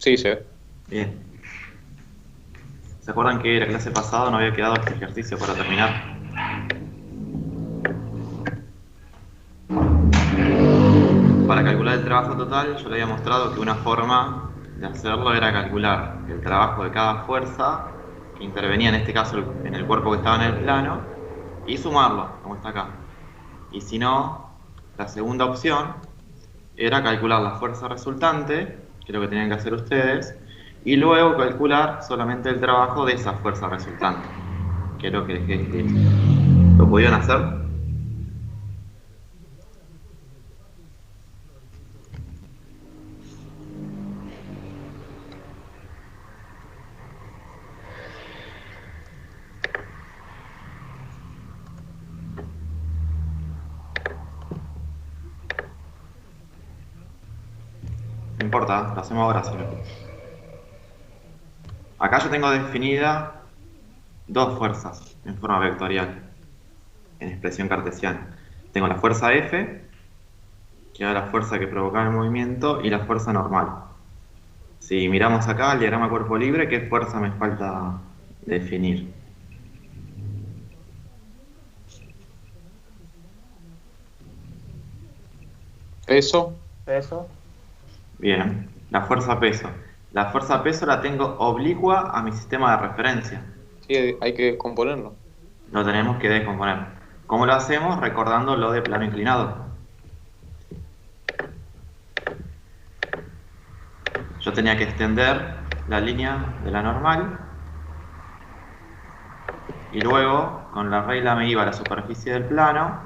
Sí, se ve. Bien. ¿Se acuerdan que la clase pasada no había quedado este ejercicio para terminar? Para calcular el trabajo total, yo le había mostrado que una forma de hacerlo era calcular el trabajo de cada fuerza que intervenía, en este caso en el cuerpo que estaba en el plano, y sumarlo, como está acá. Y si no, la segunda opción era calcular la fuerza resultante, que es lo que tenían que hacer ustedes, y luego calcular solamente el trabajo de esa fuerza resultante, que es lo que dejé escrito. ¿Lo pudieron hacer? No importa, lo hacemos ahora, si no. Acá yo tengo definida dos fuerzas en forma vectorial, en expresión cartesiana. Tengo la fuerza F, que es la fuerza que provoca el movimiento, y la fuerza normal. Si miramos acá el diagrama cuerpo libre, ¿qué fuerza me falta definir? Peso. Peso. Bien, la fuerza peso. La fuerza peso la tengo oblicua a mi sistema de referencia. Sí, hay que componerlo. Lo tenemos que descomponer. ¿Cómo lo hacemos? Recordando lo de plano inclinado. Yo tenía que extender la línea de la normal y luego con la regla me iba a la superficie del plano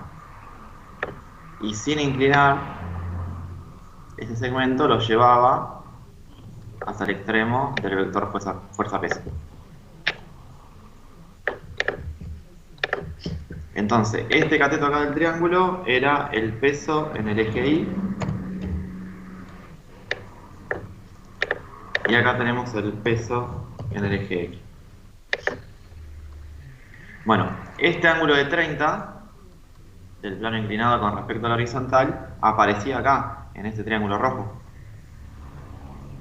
y sin inclinar ese segmento lo llevaba hasta el extremo del vector fuerza-peso. Entonces, este cateto acá del triángulo era el peso en el eje Y y acá tenemos el peso en el eje X. Bueno, este ángulo de 30 del plano inclinado con respecto a la horizontal aparecía acá, en este triángulo rojo.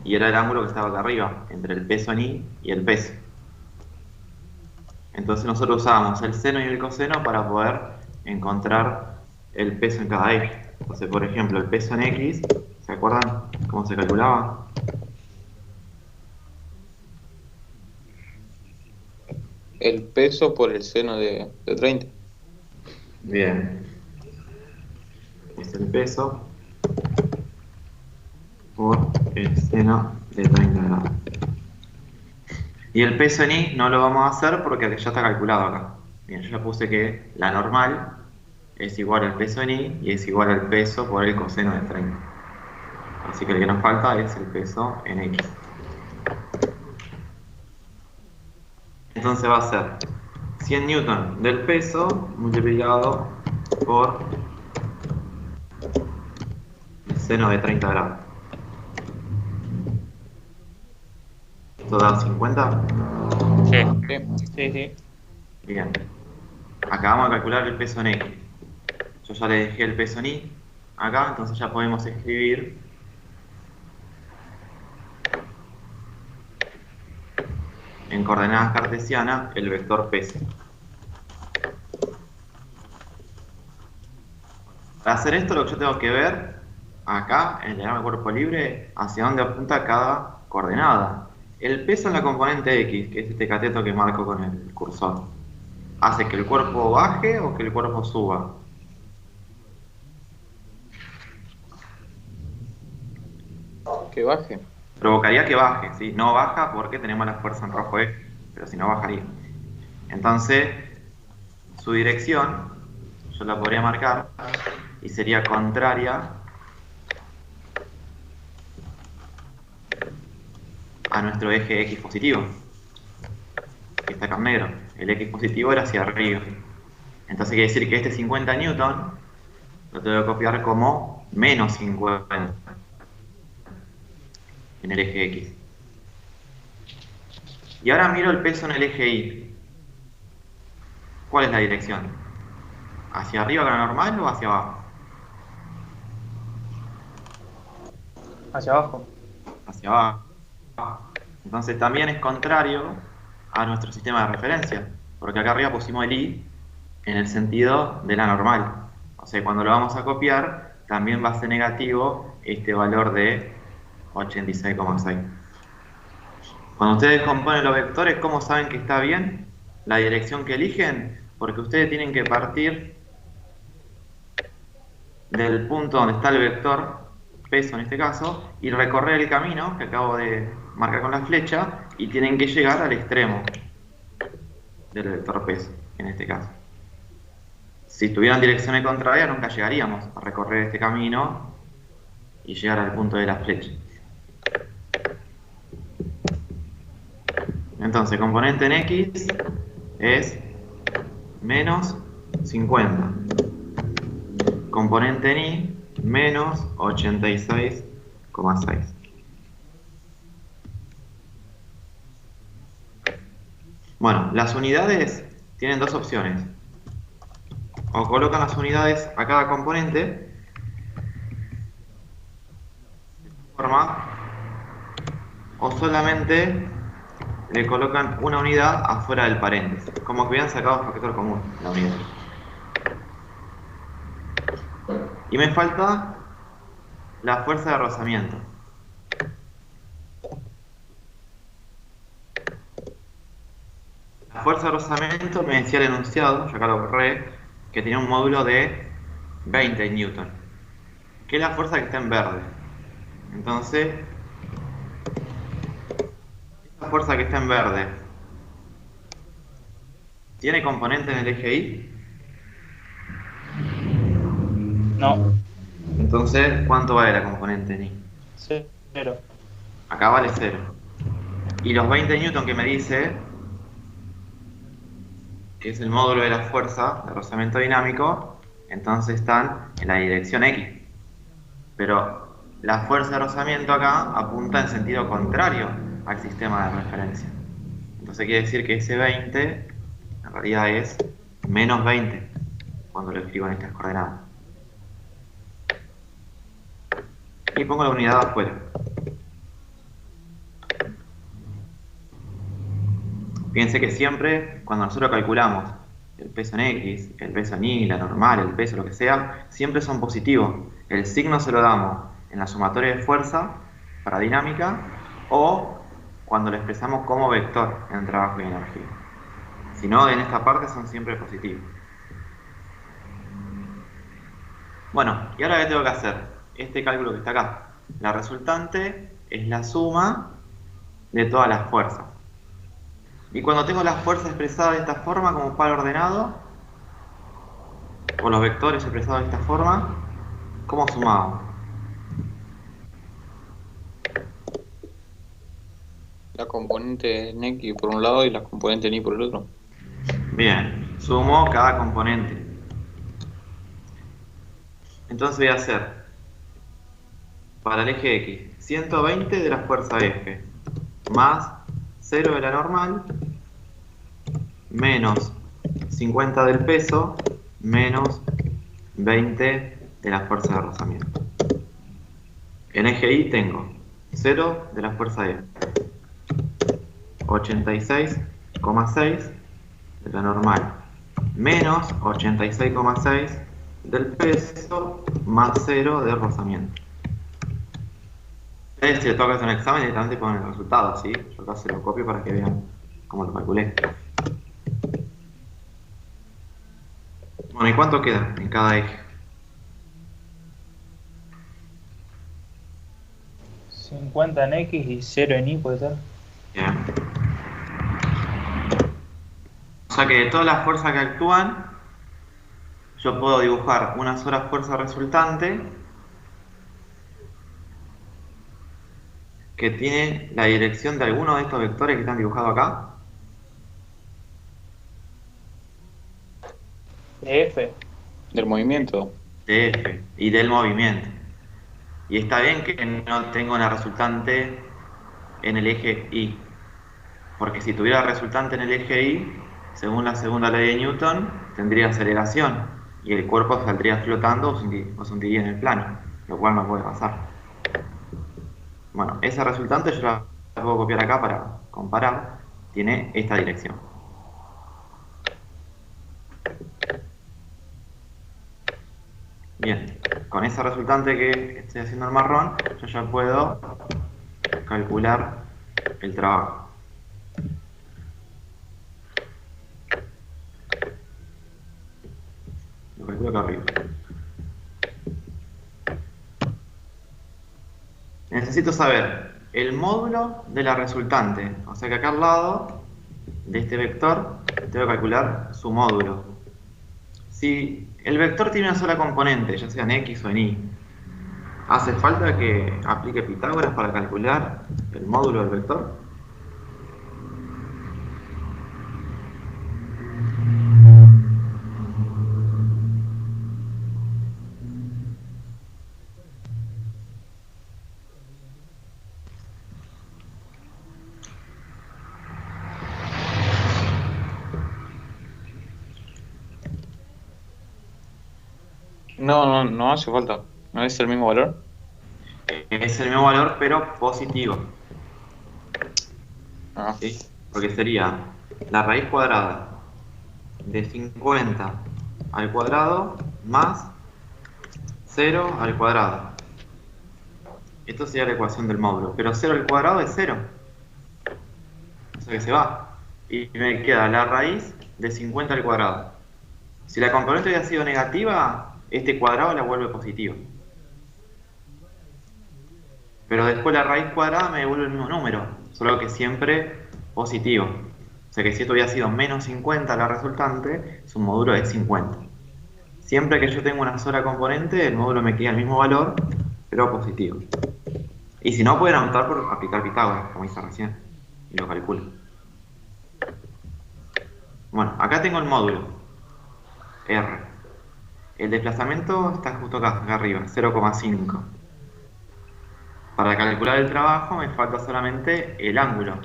Y era el ángulo que estaba acá arriba, entre el peso en Y y el peso. Entonces nosotros usábamos el seno y el coseno para poder encontrar el peso en cada eje. Entonces, por ejemplo, el peso en X, ¿se acuerdan cómo se calculaba? El peso por el seno de 30. Bien, es el peso por el seno de 30 grados. Y el peso en Y no lo vamos a hacer porque ya está calculado acá. Bien, yo ya puse que la normal es igual al peso en Y y es igual al peso por el coseno de 30. Así que el que nos falta es el peso en X. Entonces va a ser 100 newton del peso multiplicado por el seno de 30 grados. ¿Esto da 50? Sí. Sí. Sí, sí. Bien. Acá vamos a calcular el peso en X. Yo ya le dejé el peso en Y acá, entonces ya podemos escribir en coordenadas cartesianas el vector peso. Para hacer esto lo que yo tengo que ver acá en el diagrama de cuerpo libre hacia dónde apunta cada coordenada. El peso en la componente X, que es este cateto que marco con el cursor, ¿hace que el cuerpo baje o que el cuerpo suba? Que baje. Provocaría que baje, ¿sí? No baja porque tenemos la fuerza en rojo F, pero si no bajaría. Entonces, su dirección, yo la podría marcar y sería contraria a nuestro eje X positivo, que está acá en negro. El X positivo era hacia arriba. Entonces quiere decir que este 50 newton lo tengo que copiar como menos 50 en el eje X. Y ahora miro el peso en el eje Y. ¿Cuál es la dirección? ¿Hacia arriba con la normal o hacia abajo? Hacia abajo. Hacia abajo. Entonces también es contrario a nuestro sistema de referencia, porque acá arriba pusimos el i en el sentido de la normal. O sea, cuando lo vamos a copiar, también va a ser negativo este valor de 86,6. Cuando ustedes componen los vectores, ¿cómo saben que está bien la dirección que eligen? Porque ustedes tienen que partir del punto donde está el vector, peso en este caso, y recorrer el camino que acabo de marcar con la flecha, y tienen que llegar al extremo del vector peso, en este caso. Si estuvieran direcciones contrarias, nunca llegaríamos a recorrer este camino y llegar al punto de la flecha. Entonces, componente en X es menos 50. Componente en Y, menos 86,6. Bueno, las unidades tienen dos opciones. O colocan las unidades a cada componente de esta forma, o solamente le colocan una unidad afuera del paréntesis, como que hubieran sacado factor común la unidad. Y me falta la fuerza de rozamiento. La fuerza de rozamiento me decía el enunciado, yo acá lo borré, que tenía un módulo de 20 newton, que es la fuerza que está en verde. Entonces, esta fuerza que está en verde, ¿tiene componente en el eje Y? No. Entonces, ¿cuánto vale la componente en Y? 0. Acá vale 0. Y los 20 newton que me dice, que es el módulo de la fuerza de rozamiento dinámico, entonces están en la dirección X. Pero la fuerza de rozamiento acá apunta en sentido contrario al sistema de referencia. Entonces quiere decir que ese 20 en realidad es menos 20 cuando lo escribo en estas coordenadas. Y pongo la unidad afuera. Fíjense que siempre, cuando nosotros calculamos el peso en X, el peso en Y, la normal, el peso, lo que sea, siempre son positivos. El signo se lo damos en la sumatoria de fuerza para dinámica o cuando lo expresamos como vector en trabajo y energía. Si no, en esta parte son siempre positivos. Bueno, ¿y ahora qué tengo que hacer? Este cálculo que está acá. La resultante es la suma de todas las fuerzas. Y cuando tengo las fuerzas expresadas de esta forma como par ordenado, o los vectores expresados de esta forma, ¿cómo sumamos? La componente en X por un lado y la componente en Y por el otro. Bien, sumo cada componente. Entonces voy a hacer, para el eje X, 120 de la fuerza F, más 0 de la normal, menos 50 del peso, menos 20 de la fuerza de rozamiento. En eje Y tengo 0 de la fuerza F, 86,6 de la normal, menos 86,6 del peso, más 0 de rozamiento. Si les toca hacer un examen, directamente ponen el resultado, ¿sí? Yo acá se lo copio para que vean cómo lo calculé. Bueno, ¿y cuánto queda en cada eje? 50 en X y 0 en Y, ¿puede ser? Bien. O sea que de todas las fuerzas que actúan, yo puedo dibujar una sola fuerza resultante que tiene la dirección de alguno de estos vectores que están dibujados acá. De F. Del movimiento. De F y del movimiento. Y está bien que no tenga una resultante en el eje Y, porque si tuviera resultante en el eje Y, según la segunda ley de Newton, tendría aceleración y el cuerpo saldría flotando o se hundiría en el plano, lo cual no puede pasar. Bueno, esa resultante yo la puedo copiar acá para comparar, tiene esta dirección. Bien, con esa resultante que estoy haciendo el marrón, yo ya puedo calcular el trabajo. Lo calculo acá arriba. Necesito saber el módulo de la resultante. O sea que acá al lado de este vector tengo que calcular su módulo. Si el vector tiene una sola componente, ya sea en X o en Y, ¿hace falta que aplique Pitágoras para calcular el módulo del vector? No hace falta. ¿No es el mismo valor? Es el mismo valor, pero positivo. Ah, ¿Sí? Porque sería la raíz cuadrada de 50 al cuadrado más 0 al cuadrado. Esto sería la ecuación del módulo. Pero 0 al cuadrado es 0. O sea que se va. Y me queda la raíz de 50 al cuadrado. Si la componente hubiera sido negativa, este cuadrado la vuelve positivo. Pero después la raíz cuadrada me devuelve el mismo número, solo que siempre positivo. O sea que si esto hubiera sido menos 50 la resultante, su módulo es 50. Siempre que yo tenga una sola componente, el módulo me queda el mismo valor, pero positivo. Y si no, pueden optar por aplicar Pitágoras, como hice recién, y lo calculo. Bueno, acá tengo el módulo, R. El desplazamiento está justo acá arriba, 0,5. Para calcular el trabajo me falta solamente el ángulo.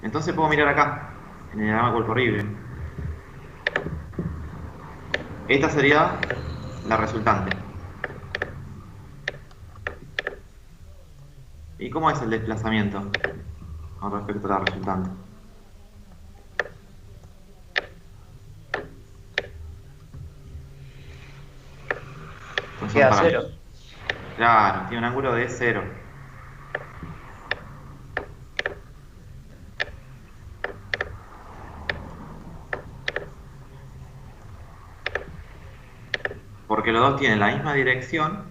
Entonces puedo mirar acá, en el diagrama cuerpo horrible. Esta sería la resultante. ¿Y cómo es el desplazamiento con respecto a la resultante? Pues son Queda paralelos. 0. Claro, tiene un ángulo de 0. Porque los dos tienen la misma dirección,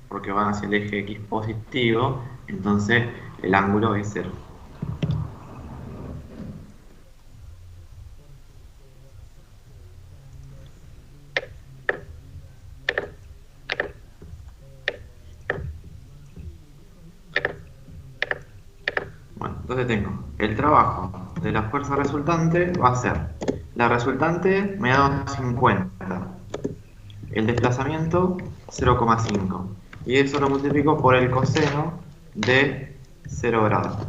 porque van hacia el eje X positivo, entonces el ángulo es 0. Bueno, entonces tengo el trabajo de la fuerza resultante va a ser, la resultante me da 50, el desplazamiento 0,5 y eso lo multiplico por el coseno de 0 grados.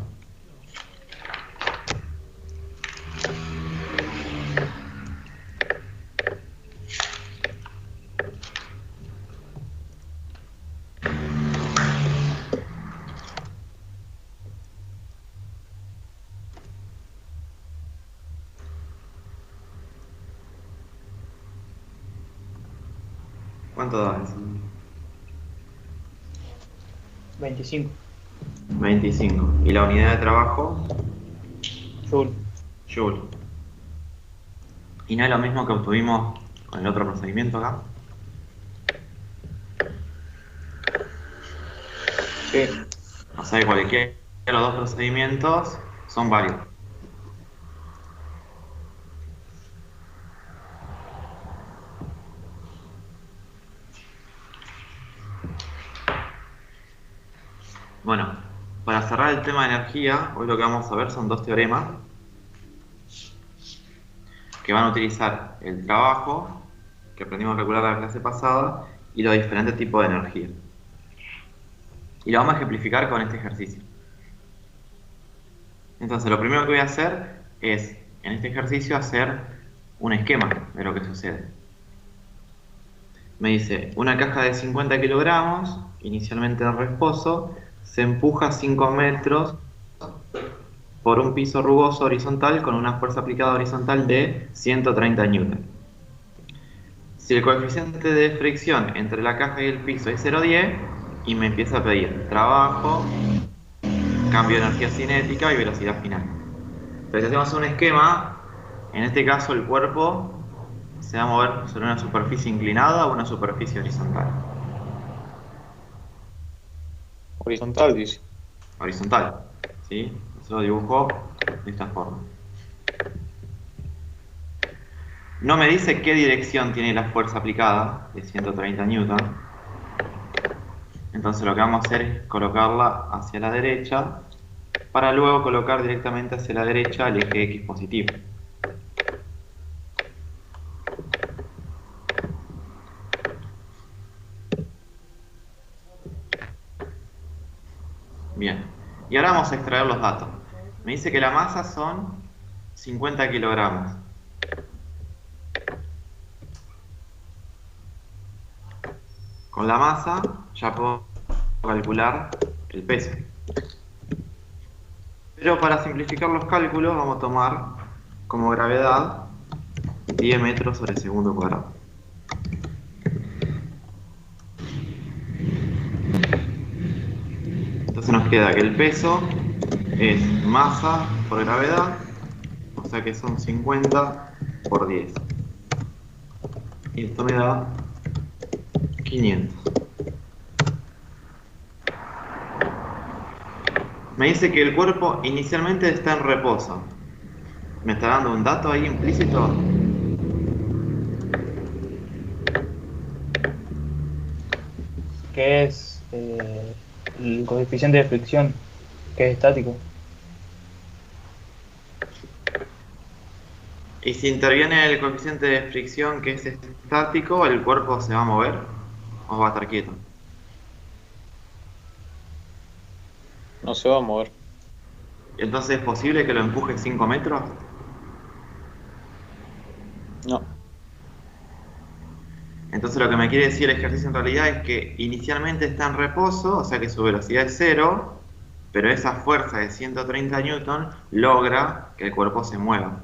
¿Cuánto da eso? 25. 25. ¿Y la unidad de trabajo? Joule. Joule. ¿Y no es lo mismo que obtuvimos con el otro procedimiento acá? sí. O sea que cualquiera de los dos procedimientos son válidos. Bueno, para cerrar el tema de energía, hoy lo que vamos a ver son dos teoremas que van a utilizar el trabajo que aprendimos a calcular la clase pasada y los diferentes tipos de energía. Y lo vamos a ejemplificar con este ejercicio. Entonces, lo primero que voy a hacer es, en este ejercicio, hacer un esquema de lo que sucede. Me dice, una caja de 50 kilogramos, inicialmente en reposo, se empuja 5 metros por un piso rugoso horizontal con una fuerza aplicada horizontal de 130 newton. Si el coeficiente de fricción entre la caja y el piso es 0,10 y me empieza a pedir trabajo, cambio de energía cinética y velocidad final. Pero si hacemos un esquema, en este caso el cuerpo se va a mover sobre una superficie inclinada o una superficie horizontal. Horizontal, dice. Horizontal, ¿sí? Se lo dibujo de esta forma. No me dice qué dirección tiene la fuerza aplicada, de 130 newton. Entonces lo que vamos a hacer es colocarla hacia la derecha, para luego colocar directamente hacia la derecha el eje X positivo. Bien, y ahora vamos a extraer los datos. Me dice que la masa son 50 kilogramos. Con la masa ya puedo calcular el peso. Pero para simplificar los cálculos vamos a tomar como gravedad 10 metros sobre segundo cuadrado. Entonces nos queda que el peso es masa por gravedad, o sea que son 50 por 10. Y esto me da 500. Me dice que el cuerpo inicialmente está en reposo. ¿Me está dando un dato ahí implícito? Que es el coeficiente de fricción, que es estático. Y si interviene el coeficiente de fricción que es estático, ¿el cuerpo se va a mover o va a estar quieto? No se va a mover. Entonces, ¿es posible que lo empuje 5 metros? No. Entonces lo que me quiere decir el ejercicio en realidad es que inicialmente está en reposo, o sea que su velocidad es 0, pero esa fuerza de 130 newton logra que el cuerpo se mueva.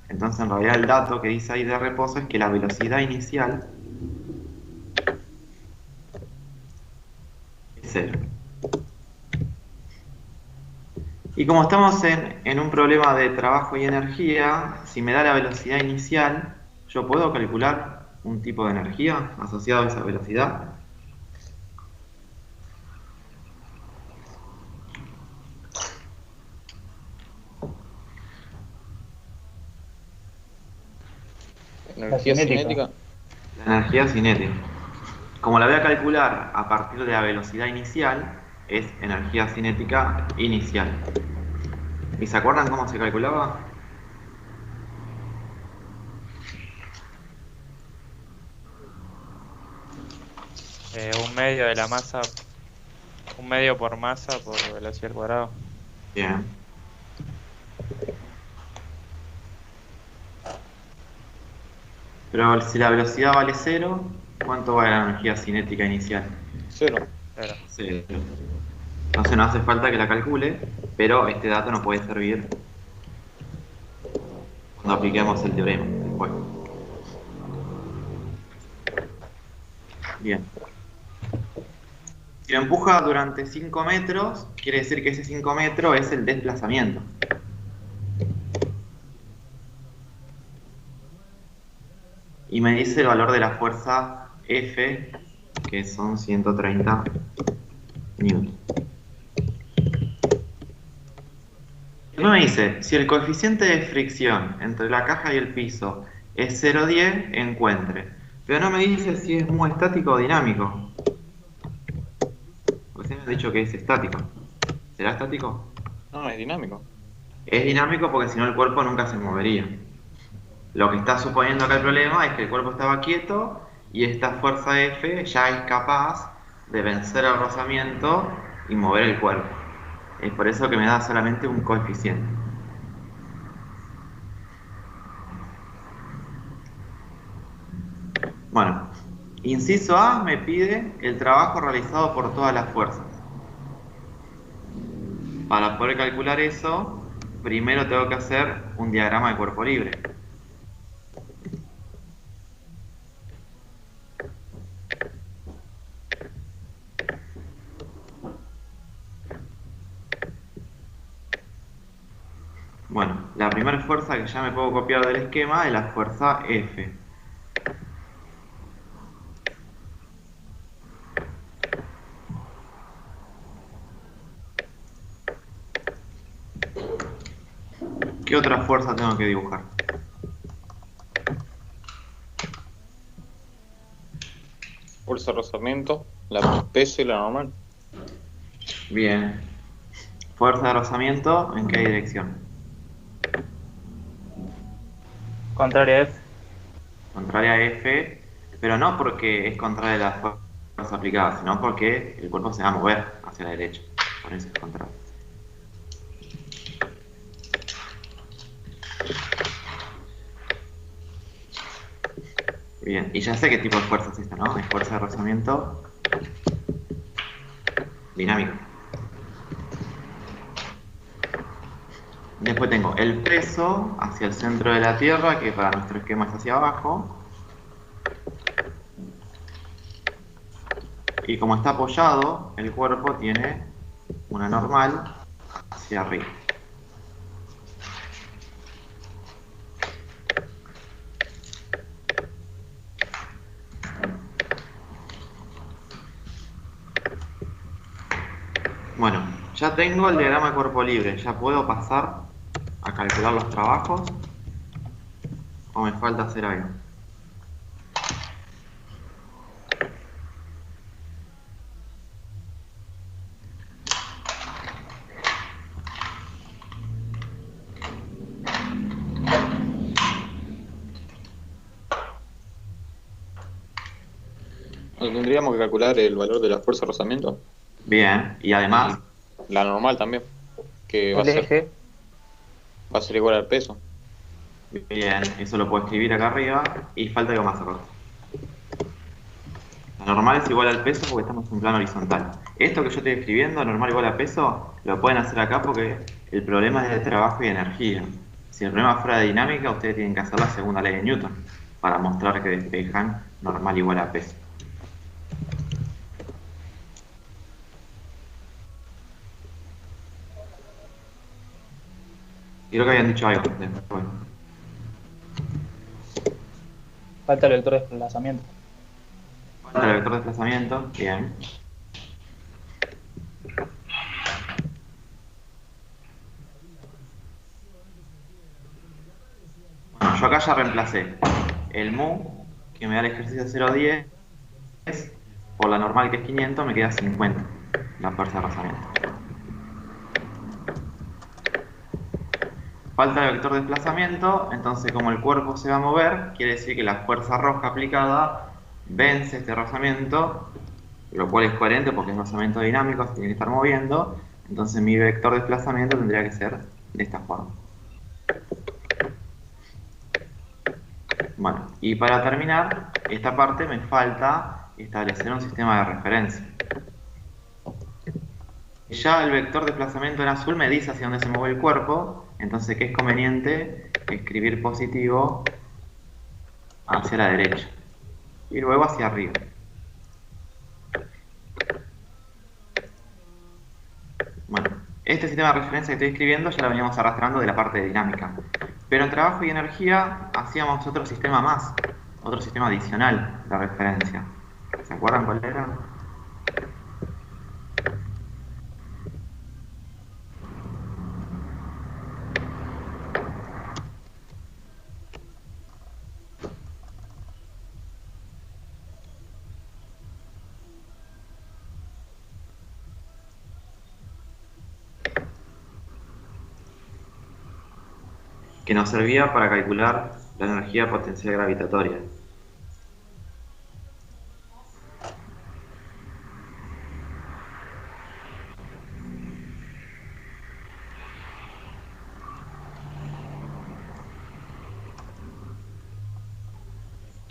Entonces en realidad el dato que dice ahí de reposo es que la velocidad inicial es 0. Y como estamos en un problema de trabajo y energía, si me da la velocidad inicial, yo puedo calcular un tipo de energía asociado a esa velocidad. Energía cinética. La energía cinética. Como la voy a calcular a partir de la velocidad inicial, es energía cinética inicial. ¿Y se acuerdan cómo se calculaba? Un medio de la masa, un medio por masa por velocidad al cuadrado. Bien. Pero si la velocidad vale 0, ¿cuánto vale la energía cinética inicial? 0. Claro. 0. Entonces no hace falta que la calcule, pero este dato nos puede servir cuando apliquemos el teorema después. Bien. Si lo empuja durante 5 metros, quiere decir que ese 5 metros es el desplazamiento. Y me dice el valor de la fuerza F, que son 130 newton. No me dice, si el coeficiente de fricción entre la caja y el piso es 0,10, encuentre. Pero no me dice si es muy estático o dinámico. Porque se me ha dicho que es estático. ¿Será estático? No, es dinámico. Es dinámico porque si no el cuerpo nunca se movería. Lo que está suponiendo acá el problema es que el cuerpo estaba quieto y esta fuerza F ya es capaz de vencer el rozamiento y mover el cuerpo. Es por eso que me da solamente un coeficiente. Bueno, Inciso A me pide el trabajo realizado por todas las fuerzas. Para poder calcular eso, primero tengo que hacer un diagrama de cuerpo libre. Bueno, la primera fuerza que ya me puedo copiar del esquema es la fuerza F. ¿Qué otra fuerza tengo que dibujar? Fuerza de rozamiento, la peso y la normal. Bien. Fuerza de rozamiento, ¿en qué dirección? Contraria a F. Contraria a F, pero no porque es contraria a la fuerza aplicada, sino porque el cuerpo se va a mover hacia la derecha. Por eso es contrario. Bien, y ya sé qué tipo de fuerza es esta, ¿no? Es fuerza de rozamiento dinámico. Después tengo el peso hacia el centro de la Tierra, que para nuestro esquema es hacia abajo. Y como está apoyado, el cuerpo tiene una normal hacia arriba. Bueno, ya tengo el diagrama de cuerpo libre. ¿Ya puedo pasar a calcular los trabajos? ¿O me falta hacer algo? Tendríamos que calcular el valor de la fuerza de rozamiento. Bien, y además, La normal también, que va El eje. a ser igual al peso. bien, eso lo puedo escribir acá arriba. Y falta algo más acá. La normal es igual al peso porque estamos en plano horizontal. Esto que yo estoy escribiendo, normal igual a peso, lo pueden hacer acá porque el problema es de trabajo y energía. Si el problema fuera de dinámica, ustedes tienen que hacer la segunda ley de Newton para mostrar que despejan normal igual a peso. Creo que habían dicho algo después. Falta el vector de desplazamiento. Falta el vector de desplazamiento, bien. Bueno, yo acá ya reemplacé el mu, que me da el ejercicio 0,10, por la normal que es 500, me queda 50, la fuerza de rozamiento. Falta el vector de desplazamiento, entonces como el cuerpo se va a mover, quiere decir que la fuerza roja aplicada vence este rozamiento, lo cual es coherente porque es rozamiento dinámico, se tiene que estar moviendo, entonces mi vector de desplazamiento tendría que ser de esta forma. Bueno, y para terminar esta parte me falta establecer un sistema de referencia. Ya el vector de desplazamiento en azul me dice hacia dónde se mueve el cuerpo, entonces que es conveniente escribir positivo hacia la derecha y luego hacia arriba. Bueno, este sistema de referencia que estoy escribiendo ya lo veníamos arrastrando de la parte de dinámica, pero en trabajo y energía hacíamos otro sistema más, otro sistema adicional de referencia. ¿Se acuerdan cuál era? Que nos servía para calcular la energía potencial gravitatoria.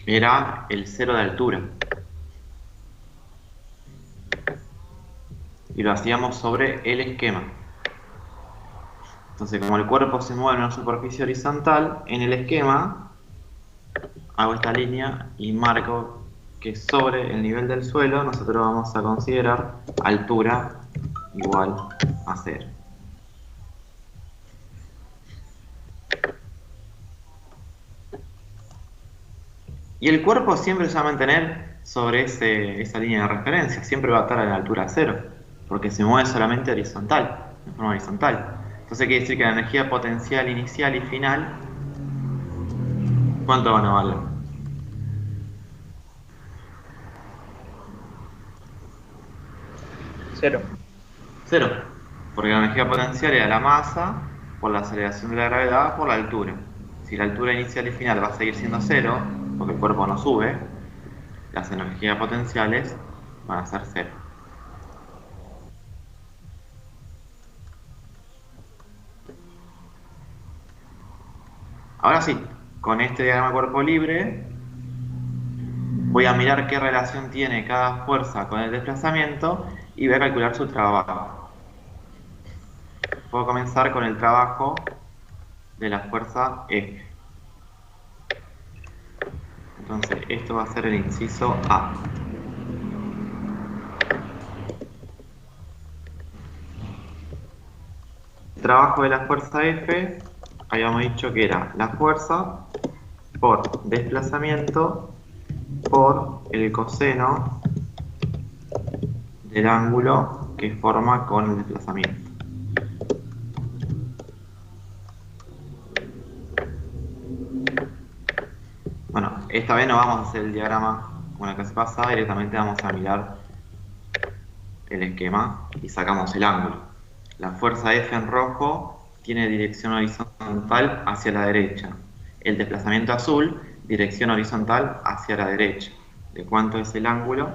Era el cero de altura. y lo hacíamos sobre el esquema. Entonces, como el cuerpo se mueve en una superficie horizontal, en el esquema hago esta línea y marco que sobre el nivel del suelo nosotros vamos a considerar altura igual a 0. Y el cuerpo siempre se va a mantener sobre esa línea de referencia, siempre va a estar a la altura 0, porque se mueve solamente horizontal, de forma horizontal. Entonces quiere decir que la energía potencial inicial y final, ¿cuánto van a valer? 0. 0, porque la energía potencial era la masa por la aceleración de la gravedad por la altura. Si la altura inicial y final va a seguir siendo 0, porque el cuerpo no sube, las energías potenciales van a ser 0. Ahora sí, con este diagrama cuerpo libre voy a mirar qué relación tiene cada fuerza con el desplazamiento y voy a calcular su trabajo. Puedo comenzar con el trabajo de la fuerza F. Entonces, esto va a ser el inciso A. El trabajo de la fuerza F, habíamos dicho que era la fuerza por desplazamiento por el coseno del ángulo que forma con el desplazamiento. Bueno, esta vez no vamos a hacer el diagrama como la clase pasada, directamente vamos a mirar el esquema y sacamos el ángulo. La fuerza F en rojo tiene dirección horizontal hacia la derecha. El desplazamiento azul, dirección horizontal hacia la derecha. ¿De cuánto es el ángulo?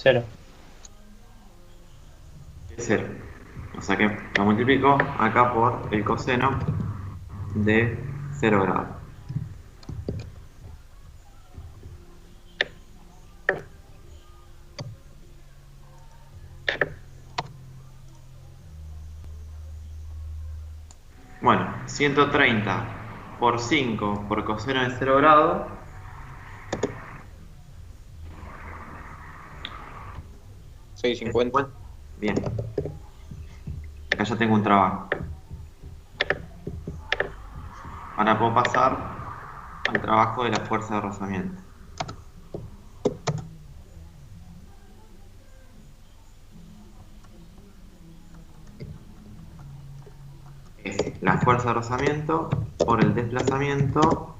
0. 0. O sea que lo multiplico acá por el coseno de 0 grados. Bueno, 130 por 5 por coseno de 0 grados. $6.50. Bien. Acá ya tengo un trabajo. Ahora puedo pasar al trabajo de la fuerza de rozamiento. Es la fuerza de rozamiento por el desplazamiento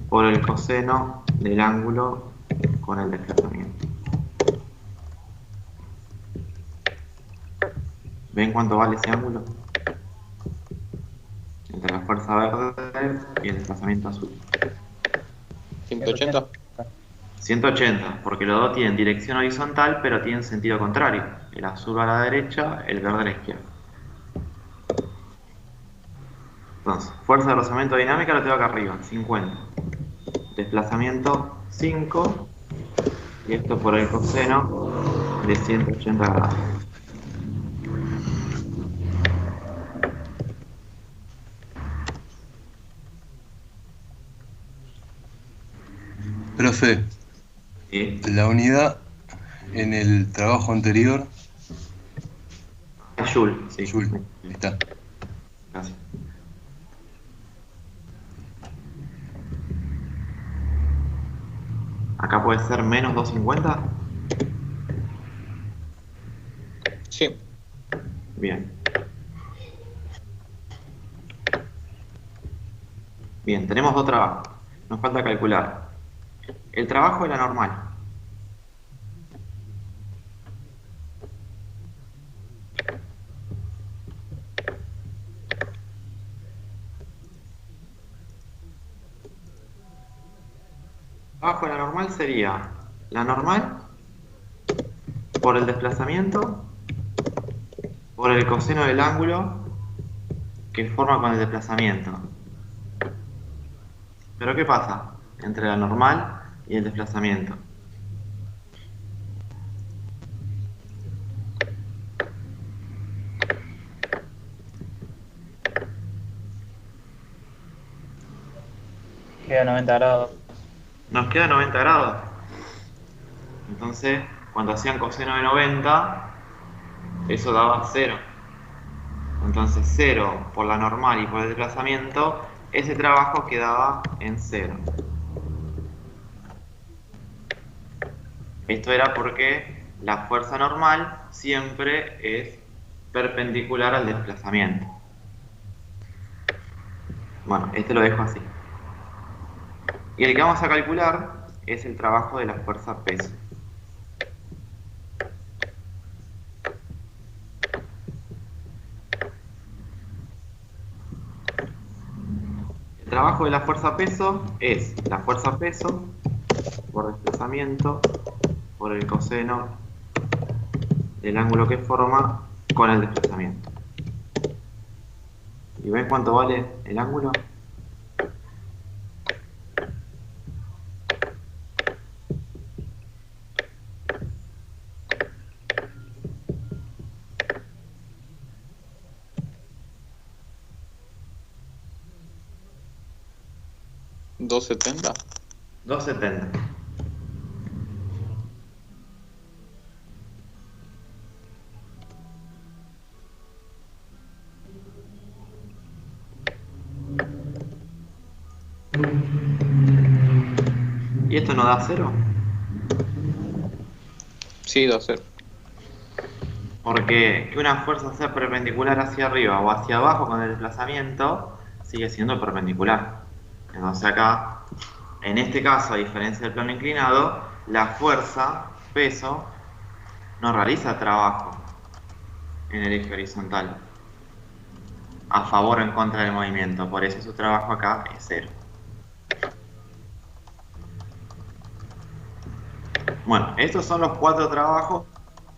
por el coseno del ángulo con el desplazamiento. ¿Ven cuánto vale ese ángulo? Entre la fuerza verde y el desplazamiento azul. 180. 180, porque los dos tienen dirección horizontal, pero tienen sentido contrario. El azul va a la derecha, el verde a la izquierda. Entonces, fuerza de rozamiento dinámica lo tengo acá arriba, 50. Desplazamiento 5. Y esto por el coseno de 180 grados. Profe, ¿Sí? la unidad en el trabajo anterior, Joule, sí. Joule, ahí está. Gracias. Acá puede ser menos 250. Sí. Bien. Bien, tenemos dos trabajos. Nos falta calcular el trabajo de la normal. El trabajo de la normal sería la normal por el desplazamiento por el coseno del ángulo que forma con el desplazamiento. Pero ¿qué pasa? Entre la normal y el desplazamiento. Queda 90 grados. Nos queda 90 grados. Entonces, cuando hacían coseno de 90, eso daba 0. Entonces 0 por la normal y por el desplazamiento, ese trabajo quedaba en 0. Esto era porque la fuerza normal siempre es perpendicular al desplazamiento. Bueno, este lo dejo así. Y el que vamos a calcular es el trabajo de la fuerza peso. El trabajo de la fuerza peso es la fuerza peso por desplazamiento por el coseno del ángulo que forma con el desplazamiento. ¿Y ven cuánto vale el ángulo? ¿270? 270. ¿Y esto no da 0? Sí, 2-0. Porque que una fuerza sea perpendicular hacia arriba o hacia abajo con el desplazamiento sigue siendo perpendicular. Entonces acá, en este caso, a diferencia del plano inclinado, la fuerza, peso, no realiza trabajo en el eje horizontal a favor o en contra del movimiento. Por eso su trabajo acá es 0. Bueno, estos son los 4 trabajos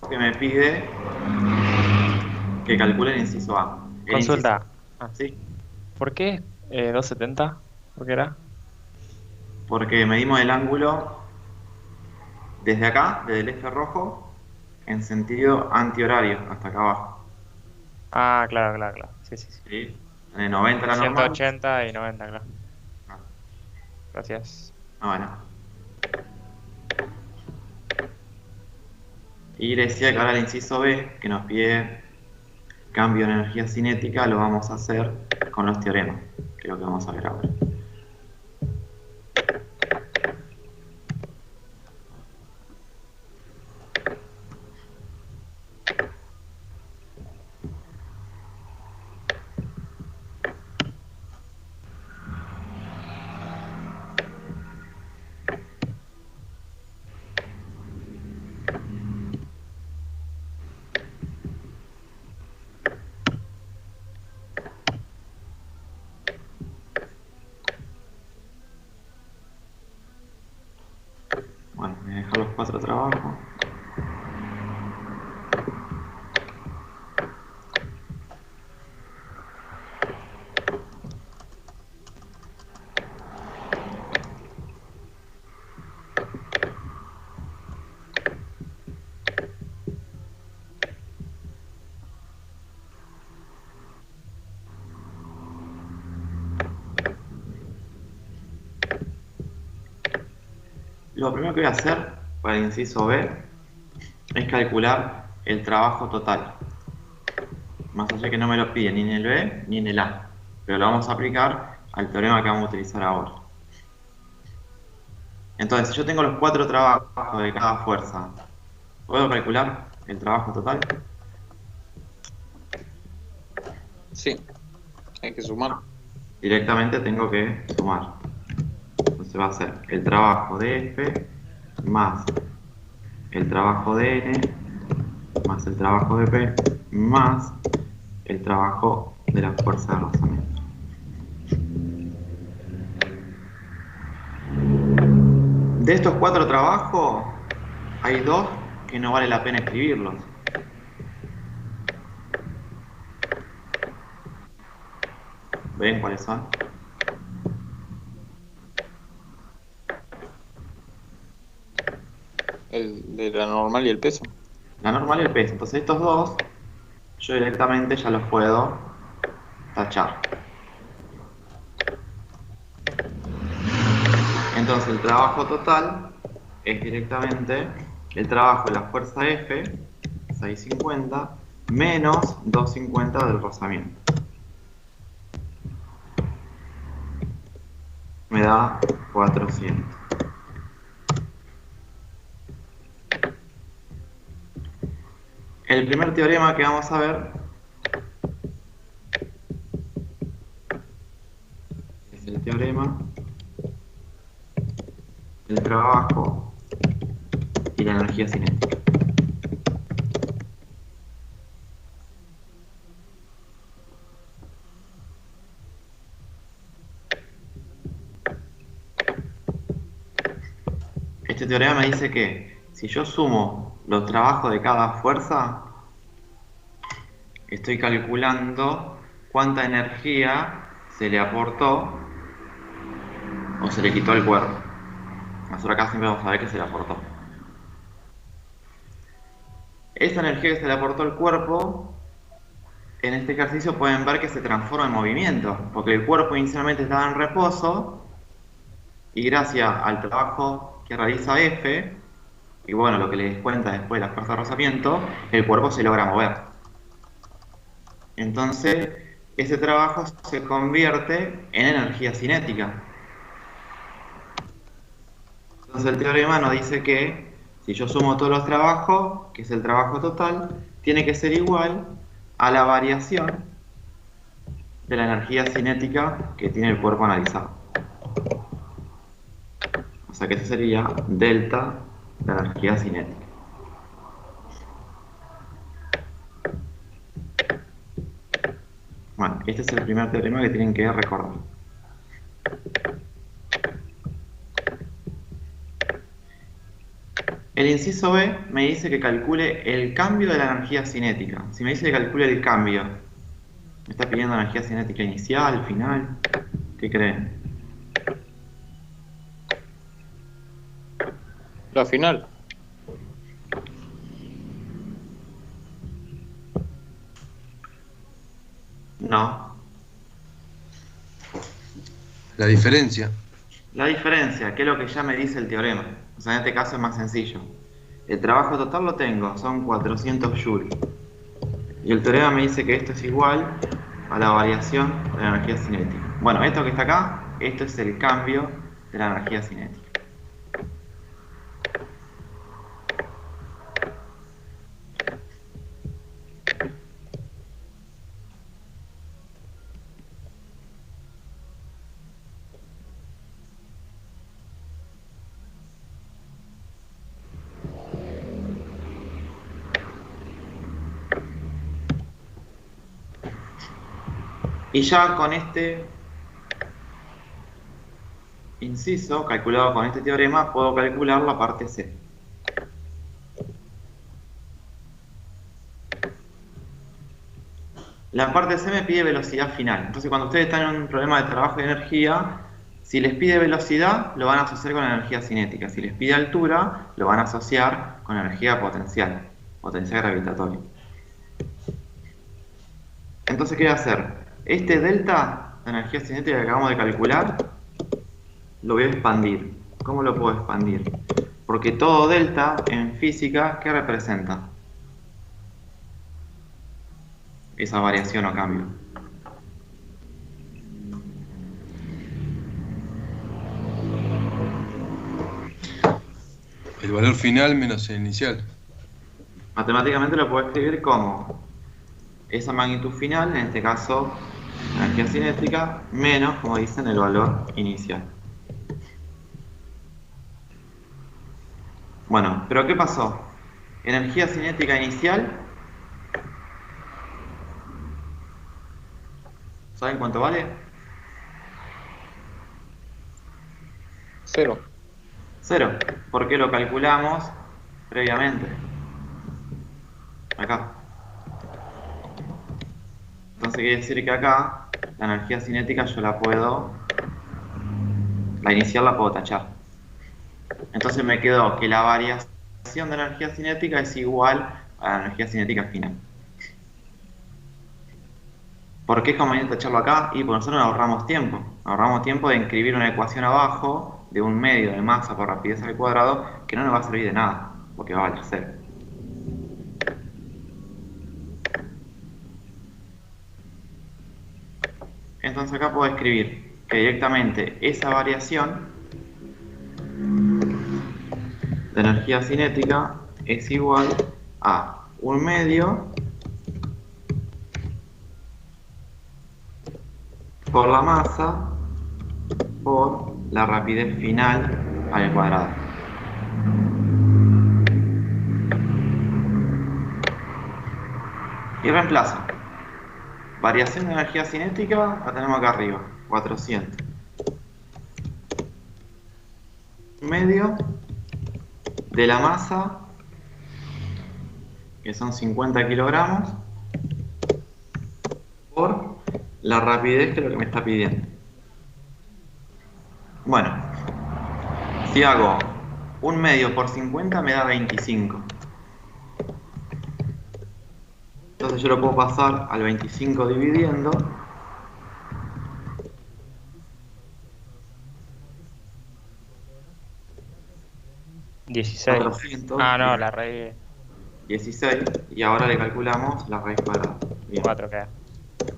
que me pide que calcule el inciso A. El Consulta. Sí, ¿Por qué 270? ¿Por qué era? porque medimos el ángulo desde acá, desde el eje rojo, en sentido antihorario, hasta acá abajo. Ah, claro, claro, claro. Sí, sí, sí. ¿Sí? De 90 la normal. 180 y 90, claro. Ah, Gracias. bueno. Y decía que ahora el inciso B, que nos pide cambio de energía cinética, lo vamos a hacer con los teoremas, que es lo que vamos a ver ahora. Bueno, voy a dejar los 4 trabajos. Lo primero que voy a hacer para el inciso B es calcular el trabajo total. Más allá que no me lo pide ni en el B ni en el A. Pero lo vamos a aplicar al teorema que vamos a utilizar ahora. Entonces, si yo tengo los 4 trabajos de cada fuerza, ¿puedo calcular el trabajo total? Sí, hay que sumar. Directamente tengo que sumar. Entonces va a ser el trabajo de F más el trabajo de N más el trabajo de P más el trabajo de la fuerza de rozamiento. De estos 4 trabajos, hay 2 que no vale la pena escribirlos. ¿Ven cuáles son? El de la normal y el peso. La normal y el peso. Entonces estos dos, yo directamente ya los puedo tachar. Entonces el trabajo total es directamente el trabajo de la fuerza F, 650, menos 250 del rozamiento. Me da 400. El primer teorema que vamos a ver es el teorema del trabajo y la energía cinética. Este teorema me dice que si yo sumo los trabajos de cada fuerza, estoy calculando cuánta energía se le aportó o se le quitó al cuerpo. Nosotros acá siempre vamos a ver que se le aportó. Esa energía que se le aportó al cuerpo, en este ejercicio pueden ver que se transforma en movimiento, porque el cuerpo inicialmente estaba en reposo y gracias al trabajo que realiza F, y bueno, lo que le descuenta después de la fuerza de rozamiento, el cuerpo se logra mover. Entonces, ese trabajo se convierte en energía cinética. Entonces el teorema nos dice que si yo sumo todos los trabajos, que es el trabajo total, tiene que ser igual a la variación de la energía cinética que tiene el cuerpo analizado. O sea que eso sería delta de la energía cinética. Bueno, este es el primer teorema que tienen que recordar. El inciso B me dice que calcule el cambio de la energía cinética. Si me dice que calcule el cambio, ¿me está pidiendo energía cinética inicial, final? ¿Qué creen? La final. No. La diferencia. La diferencia, que es lo que ya me dice el teorema. O sea, en este caso es más sencillo. El trabajo total lo tengo, son 400 joules. Y el teorema me dice que esto es igual a la variación de la energía cinética. Bueno, esto que está acá, esto es el cambio de la energía cinética. Y ya con este inciso, calculado con este teorema, puedo calcular la parte C. La parte C me pide velocidad final. Entonces, cuando ustedes están en un problema de trabajo de energía, si les pide velocidad, lo van a asociar con energía cinética. Si les pide altura, lo van a asociar con energía potencial, potencial gravitatoria. Entonces, ¿qué voy a hacer? Este delta de energía cinética que acabamos de calcular, lo voy a expandir. ¿Cómo lo puedo expandir? Porque todo delta en física, ¿qué representa? Esa variación o cambio. El valor final menos el inicial. Matemáticamente lo puedo escribir como esa magnitud final, en este caso energía cinética, menos, como dicen, el valor inicial. Bueno, pero ¿qué pasó? Energía cinética inicial, ¿saben cuánto vale? 0. 0, porque lo calculamos previamente. Acá. Entonces quiere decir que acá la energía cinética yo la inicial la puedo tachar. Entonces me quedó que la variación variación de la energía cinética es igual a la energía cinética final. ¿Por qué es conveniente echarlo acá? Y porque nosotros ahorramos tiempo. Ahorramos tiempo de escribir una ecuación abajo de un medio de masa por rapidez al cuadrado que no nos va a servir de nada, porque va a valer cero. Entonces acá puedo escribir que directamente esa variación de energía cinética es igual a un medio por la masa por la rapidez final al cuadrado. Y reemplazo. Variación de energía cinética la tenemos acá arriba, 400. Medio de la masa, que son 50 kilogramos, por la rapidez que es lo que me está pidiendo. Bueno, si hago un medio por 50 me da 25. Entonces yo lo puedo pasar al 25 dividiendo. ¿16? 400, Ah, no, la raíz 16, y ahora le calculamos la raíz cuadrada. Bien, 4 queda.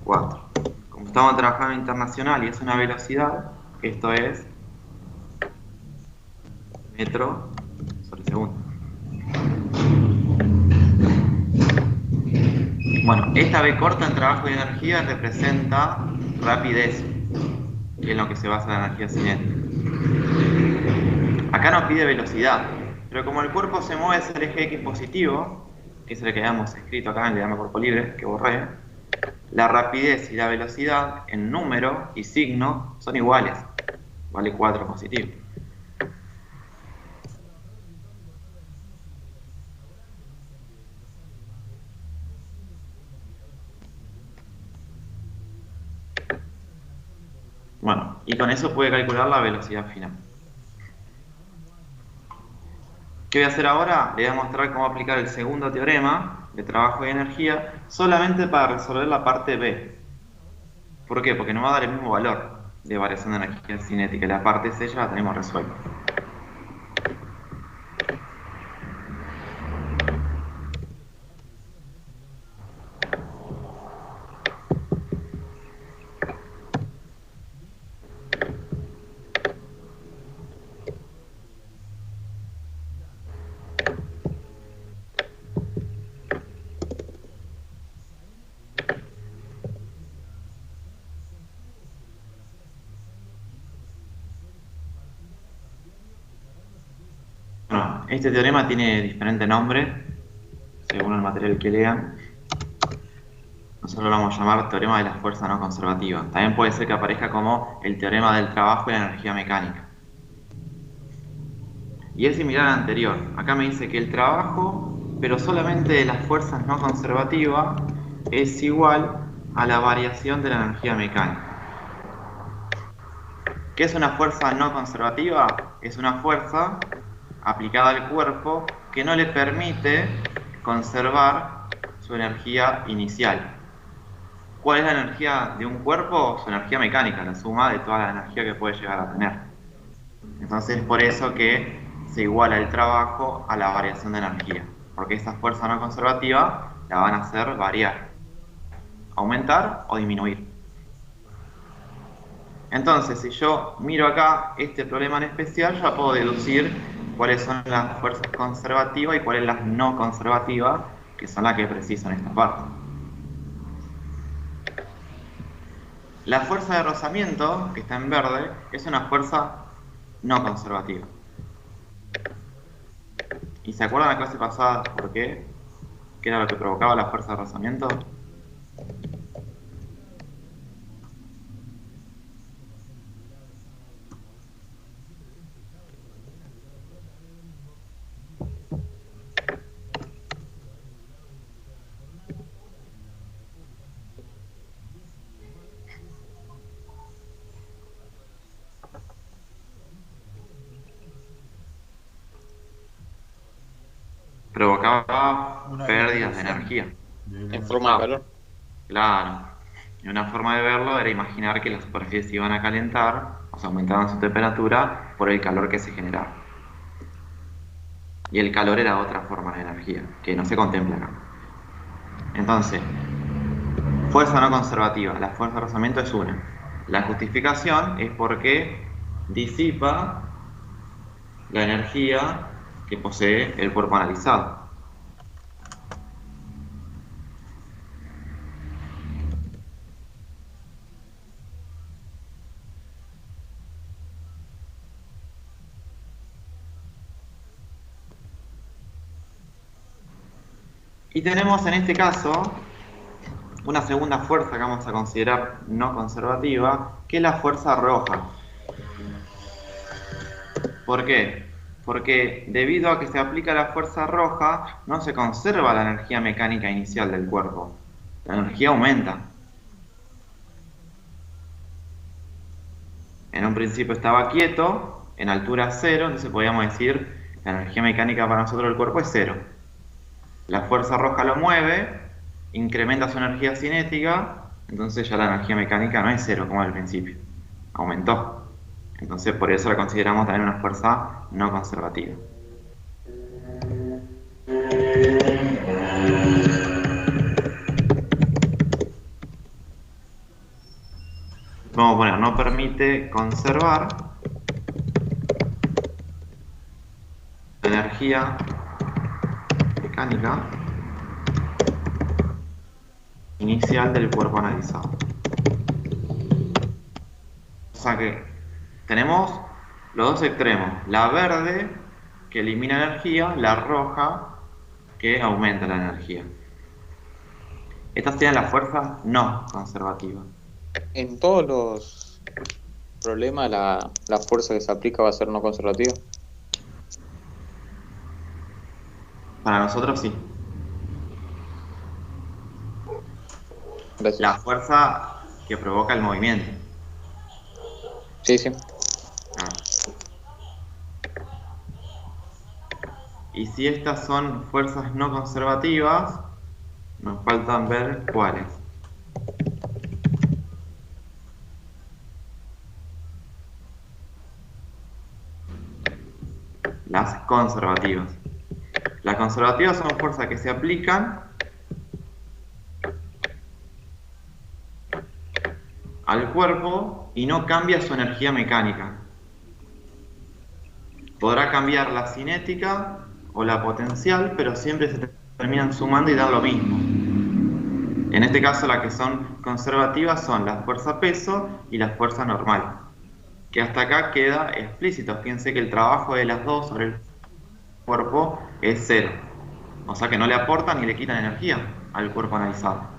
4. Como estamos trabajando internacional y es una velocidad, esto es metro sobre segundo. Bueno, esta B corta en trabajo de energía representa rapidez, que es en lo que se basa la energía cinética. Acá nos pide velocidad, pero como el cuerpo se mueve hacia el eje X positivo, que es el que habíamos escrito acá en el diagrama cuerpo libre, que borré, la rapidez y la velocidad en número y signo son iguales, vale 4 positivo. Bueno, y con eso puede calcular la velocidad final. ¿Qué voy a hacer ahora? Le voy a mostrar cómo aplicar el segundo teorema de trabajo y energía solamente para resolver la parte B. ¿Por qué? Porque nos va a dar el mismo valor de variación de energía cinética y la parte C ya la tenemos resuelta. Bueno, este teorema tiene diferente nombre según el material que lean. Nosotros lo vamos a llamar teorema de la fuerza no conservativa. También puede ser que aparezca como el teorema del trabajo y la energía mecánica. Y es similar al anterior. Acá me dice que el trabajo, pero solamente de las fuerzas no conservativas, es igual a la variación de la energía mecánica. ¿Qué es una fuerza no conservativa? Es una fuerza aplicada al cuerpo que no le permite conservar su energía inicial. ¿Cuál es la energía de un cuerpo? Su energía mecánica, la suma de toda la energía que puede llegar a tener. Entonces, por eso que se iguala el trabajo a la variación de energía, porque esa fuerza no conservativa la van a hacer variar, aumentar o disminuir. Entonces, si yo miro acá este problema en especial, ya puedo deducir cuáles son las fuerzas conservativas y cuáles las no conservativas, que son las que preciso en esta parte. La fuerza de rozamiento, que está en verde, es una fuerza no conservativa. ¿Y se acuerdan la clase pasada por qué? ¿Qué era lo que provocaba la fuerza de rozamiento? provocaba pérdidas de energía. En forma de calor. Claro. Y una forma de verlo era imaginar que las superficies se iban a calentar, o sea, aumentaban su temperatura por el calor que se generaba. Y el calor era otra forma de energía, que no se contempla acá. Entonces, fuerza no conservativa, la fuerza de rozamiento es una. La justificación es porque disipa la energía que posee el cuerpo analizado. Y tenemos en este caso una segunda fuerza que vamos a considerar no conservativa, que es la fuerza roja. ¿Por qué? Porque debido a que se aplica la fuerza roja, no se conserva la energía mecánica inicial del cuerpo. La energía aumenta. En un principio estaba quieto, en altura cero, entonces podríamos decir que la energía mecánica para nosotros del cuerpo es cero. La fuerza roja lo mueve, incrementa su energía cinética, entonces ya la energía mecánica no es cero como al principio, aumentó. Entonces por eso la consideramos también una fuerza no conservativa. Vamos a poner, no permite conservar la energía mecánica inicial del cuerpo analizado. O sea que tenemos los dos extremos, la verde que elimina energía, la roja que aumenta la energía. Estas serían las fuerzas no conservativas. En todos los problemas la fuerza que se aplica va a ser no conservativa. Para nosotros sí. Gracias. La fuerza que provoca el movimiento. Sí, sí. Y si estas son fuerzas no conservativas, nos faltan ver cuáles. Las conservativas. Las conservativas son fuerzas que se aplican al cuerpo y no cambia su energía mecánica. Podrá cambiar la cinética o la potencial, pero siempre se terminan sumando y dan lo mismo. En este caso, las que son conservativas son la fuerza peso y la fuerza normal, que hasta acá queda explícito. Fíjense que el trabajo de las dos sobre el cuerpo es cero, o sea que no le aportan ni le quitan energía al cuerpo analizado.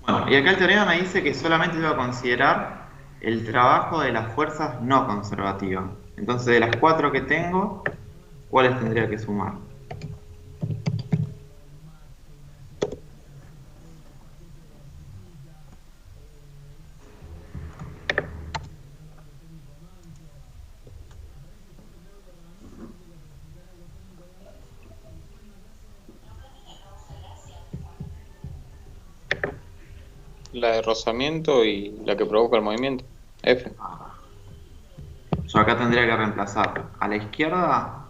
Bueno, y acá el teorema me dice que solamente debo considerar el trabajo de las fuerzas no conservativas. Entonces, de las 4 que tengo, ¿cuáles tendría que sumar? La de rozamiento y la que provoca el movimiento. F. Yo acá tendría que reemplazar a la izquierda,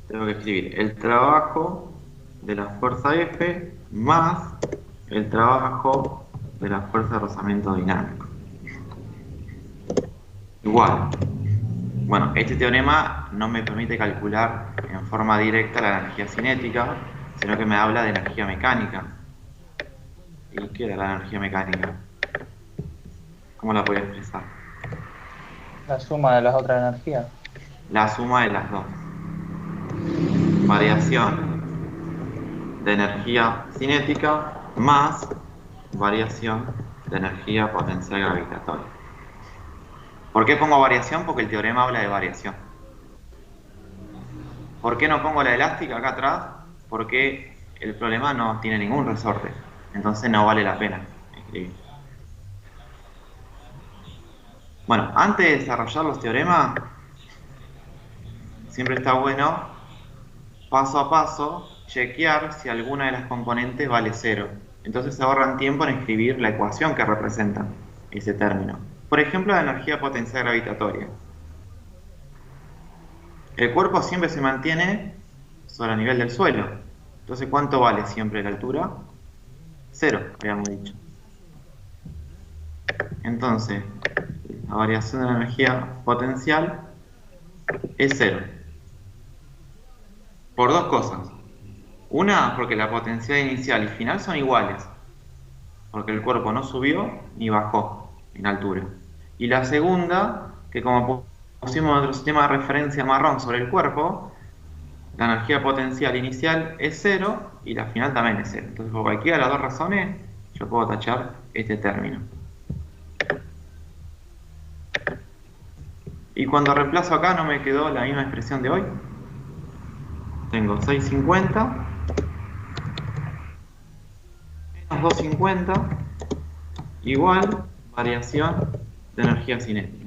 tengo que escribir el trabajo de la fuerza F más el trabajo de la fuerza de rozamiento dinámico. Igual. Bueno, este teorema no me permite calcular en forma directa la energía cinética, sino que me habla de energía mecánica. ¿Y qué era la energía mecánica? ¿Cómo la voy a expresar? La suma de las otras energías. La suma de las dos. Variación de energía cinética más variación de energía potencial gravitatoria. ¿Por qué pongo variación? Porque el teorema habla de variación. ¿Por qué no pongo la elástica acá atrás? Porque el problema no tiene ningún resorte, entonces no vale la pena escribir. Bueno, antes de desarrollar los teoremas, siempre está bueno, paso a paso, chequear si alguna de las componentes vale 0. Entonces se ahorran tiempo en escribir la ecuación que representa ese término. Por ejemplo, la energía potencial gravitatoria. El cuerpo siempre se mantiene sobre el nivel del suelo. Entonces, ¿cuánto vale siempre la altura? 0, habíamos dicho. Entonces, la variación de la energía potencial es 0. Por dos cosas. Una, porque la potencial inicial y final son iguales, porque el cuerpo no subió ni bajó en altura. Y la segunda, que como pusimos en otro sistema de referencia marrón sobre el cuerpo, la energía potencial inicial es 0 y la final también es 0. Entonces, por cualquiera de las dos razones, yo puedo tachar este término. Y cuando reemplazo acá no me quedó la misma expresión de hoy. Tengo 650 menos 250 igual variación de energía cinética.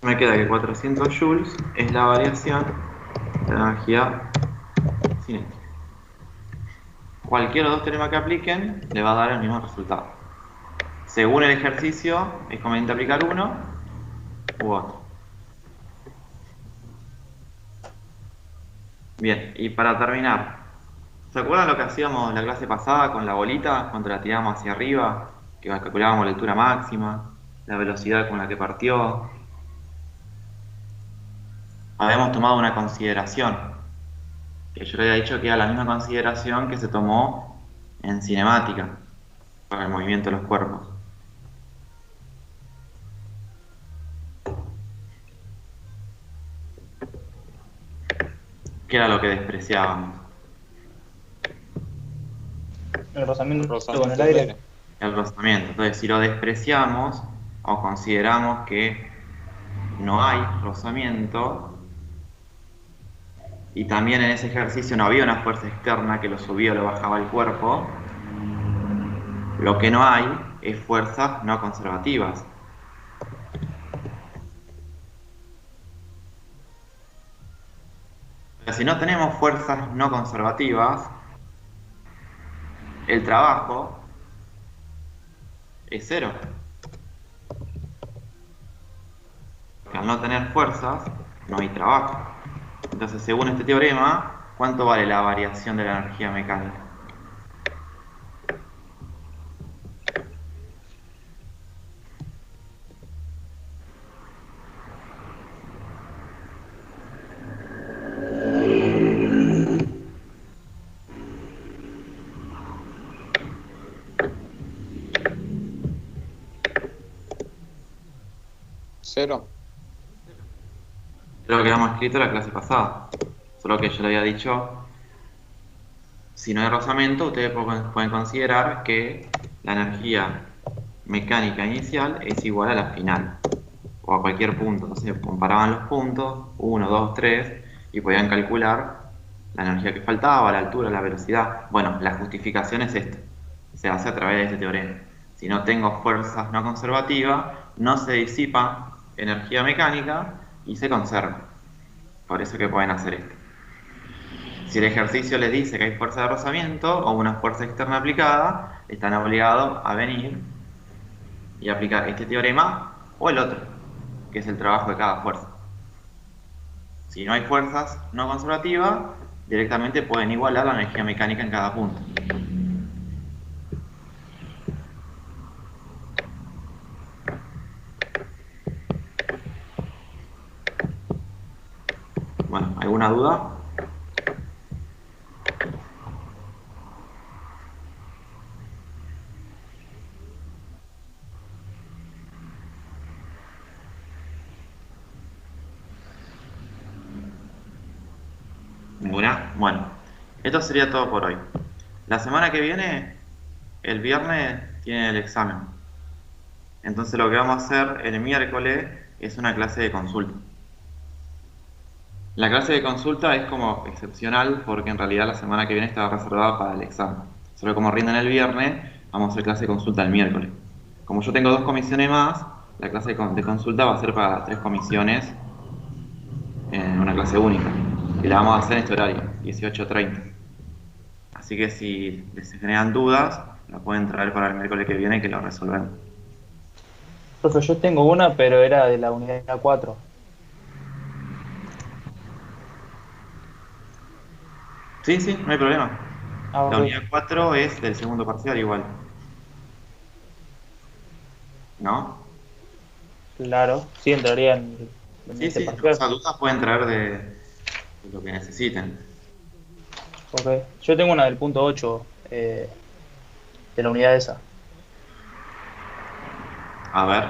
Me queda que 400 joules es la variación de la energía cinética. Cualquiera de los dos teoremas que apliquen le va a dar el mismo resultado. Según el ejercicio, es conveniente aplicar uno u otro. Bien, y para terminar, ¿se acuerdan lo que hacíamos en la clase pasada con la bolita? Cuando la tirábamos hacia arriba, que calculábamos la altura máxima, la velocidad con la que partió. Habíamos tomado una consideración, que yo le había dicho que era la misma consideración que se tomó en cinemática, para el movimiento de los cuerpos. ¿Qué era lo que despreciábamos? El rozamiento con Rozamiento el del aire. aire. El rozamiento. Entonces, si lo despreciamos o consideramos que no hay rozamiento, y también en ese ejercicio no había una fuerza externa que lo subía o lo bajaba el cuerpo, lo que no hay es fuerzas no conservativas. Pero si no tenemos fuerzas no conservativas, el trabajo es 0. Porque al no tener fuerzas, no hay trabajo. Entonces, según este teorema, ¿cuánto vale la variación de la energía mecánica? Cero. Lo que habíamos escrito en la clase pasada. Solo que yo le había dicho, si no hay rozamiento, ustedes pueden considerar que la energía mecánica inicial es igual a la final, o a cualquier punto. Entonces comparaban los puntos, 1, 2, 3, y podían calcular la energía que faltaba, la altura, la velocidad. Bueno, la justificación es esta. Se hace a través de este teorema. Si no tengo fuerzas no conservativas, no se disipa energía mecánica y se conserva. Por eso que pueden hacer esto. Si el ejercicio les dice que hay fuerza de rozamiento o una fuerza externa aplicada, están obligados a venir y aplicar este teorema o el otro, que es el trabajo de cada fuerza. Si no hay fuerzas no conservativas, directamente pueden igualar la energía mecánica en cada punto. Bueno, ¿alguna duda? ¿Ninguna? Bueno, esto sería todo por hoy. La semana que viene, el viernes, tiene el examen. Entonces lo que vamos a hacer el miércoles es una clase de consulta. La clase de consulta es como excepcional porque en realidad la semana que viene estaba reservada para el examen. Solo como rinden el viernes, vamos a hacer clase de consulta el miércoles. Como yo tengo 2 comisiones más, la clase de consulta va a ser para 3 comisiones en una clase única. Y la vamos a hacer en este horario, 18:30. Así que si les generan dudas, la pueden traer para el miércoles que viene que lo resolvemos. Profe, yo tengo una, pero era de la unidad 4. Sí, sí, no hay problema. Ah, La ok. unidad 4 es del segundo parcial igual. ¿No? Claro, sí entraría en Sí, este sí, parcial. o sea, dudas pueden traer de lo que necesiten. Ok. Yo tengo una del punto 8 de la unidad esa. A ver,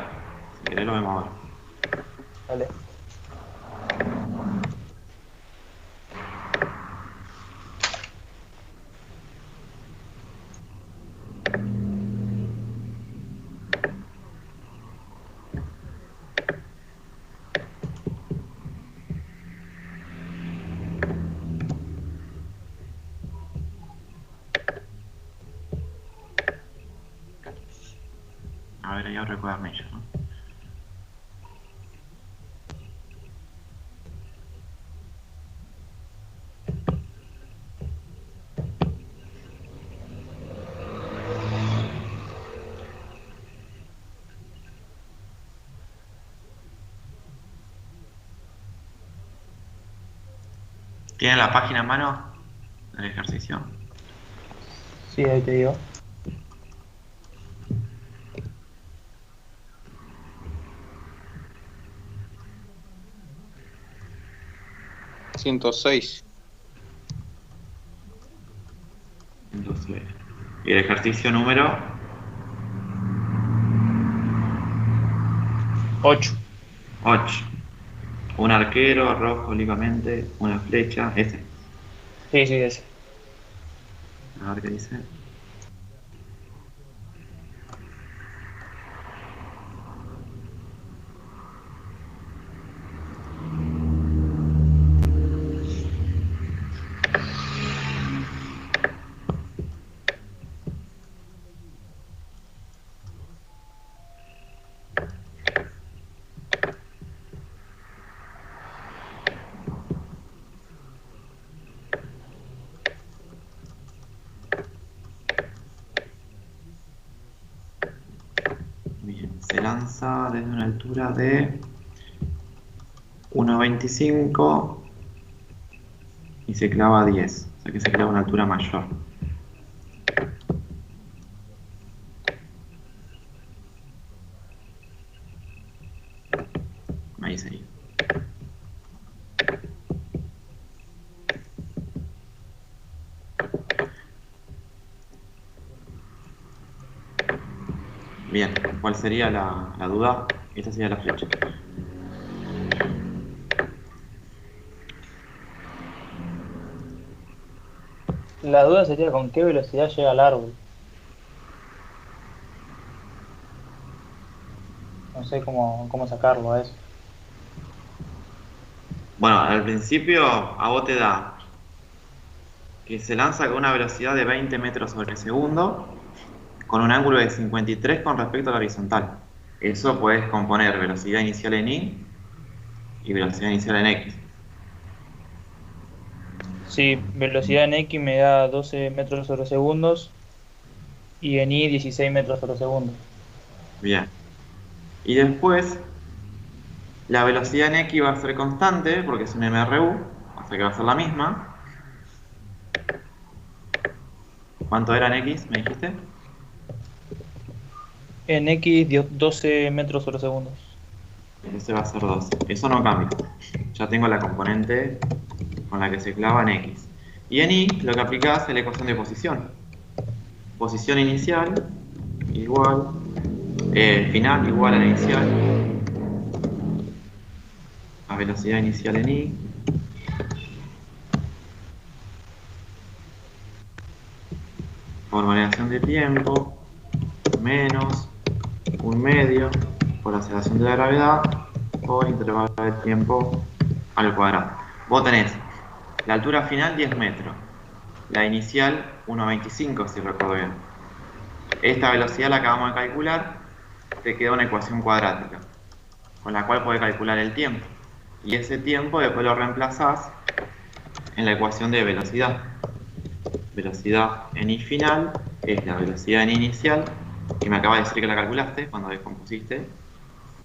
si querés lo vemos ahora. Dale. A ver, ahí abro el cuadernillo, ¿no? ¿Tiene la página en mano del ejercicio? Sí, ahí te digo. ¿106? Entonces, y el ejercicio número 8. 8. Un arquero, arroja únicamente una flecha. Este. Sí, sí, ese. A ver qué dice. Bien, se lanza desde una altura de 1,25 y se clava a 10, o sea que se clava a una altura mayor. Ahí sería. Bien, ¿cuál sería la duda? Esta sería la flecha. La duda sería con qué velocidad llega al árbol. No sé cómo sacarlo a eso. Bueno, al principio a vos te da que se lanza con una velocidad de 20 metros sobre segundo con un ángulo de 53 con respecto a la horizontal. Eso puedes componer velocidad inicial en y velocidad inicial en x. Sí, velocidad en X me da 12 metros sobre segundos y en Y 16 metros sobre segundo. Bien. Y después, la velocidad en x va a ser constante porque es un MRU, o sea que va a ser la misma. ¿Cuánto era en x, me dijiste? En X 12 metros sobre segundos. Ese va a ser 12. Eso no cambia. Ya tengo la componente con la que se clava en x. Y en y lo que aplicás es la ecuación de posición. Posición inicial igual, final igual a la inicial, a velocidad inicial en y, por variación de tiempo menos 1/2 por aceleración de la gravedad por intervalo de tiempo al cuadrado. Vos tenés la altura final 10 metros, la inicial 1,25 si recuerdo bien. Esta velocidad la acabamos de calcular, te queda una ecuación cuadrática con la cual podés calcular el tiempo, y ese tiempo después lo reemplazás en la ecuación de velocidad. Velocidad en I final es la velocidad en I inicial, que me acaba de decir que la calculaste cuando descompusiste,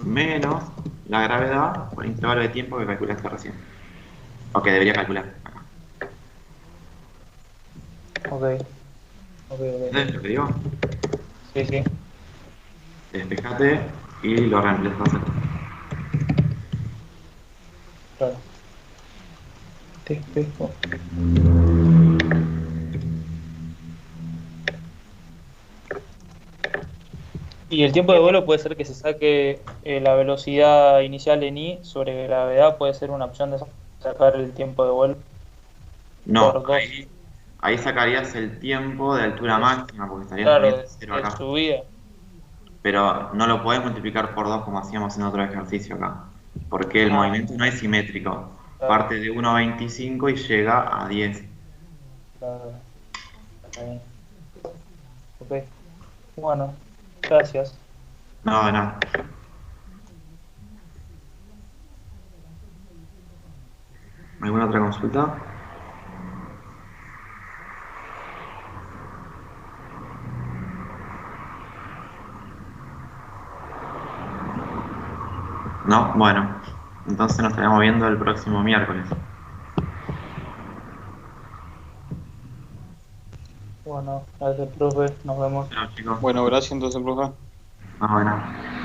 menos la gravedad por el intervalo de tiempo que calculaste recién. O que debería calcular acá. Ok. ¿Entendés lo que digo? Sí, sí. Despejate y lo reemplazás acá. Claro. Despejo. Y el tiempo de vuelo puede ser que se saque la velocidad inicial en I sobre gravedad, puede ser una opción de sacar el tiempo de vuelo No, por 2. ahí sacarías el tiempo de altura máxima, porque estarías Claro, poniendo cero de acá. subida. Pero no lo podés multiplicar por 2 como hacíamos en otro ejercicio acá. Porque el movimiento no es simétrico. Claro. Parte de 1,25 y llega a 10. Claro. Está bien. Ok. Bueno, gracias. No, de nada. ¿Alguna otra consulta? No, bueno. Entonces nos estaremos viendo el próximo miércoles. Bueno, gracias, profe. Nos vemos. Chao, chicos. Bueno, gracias entonces, profe. No, de nada.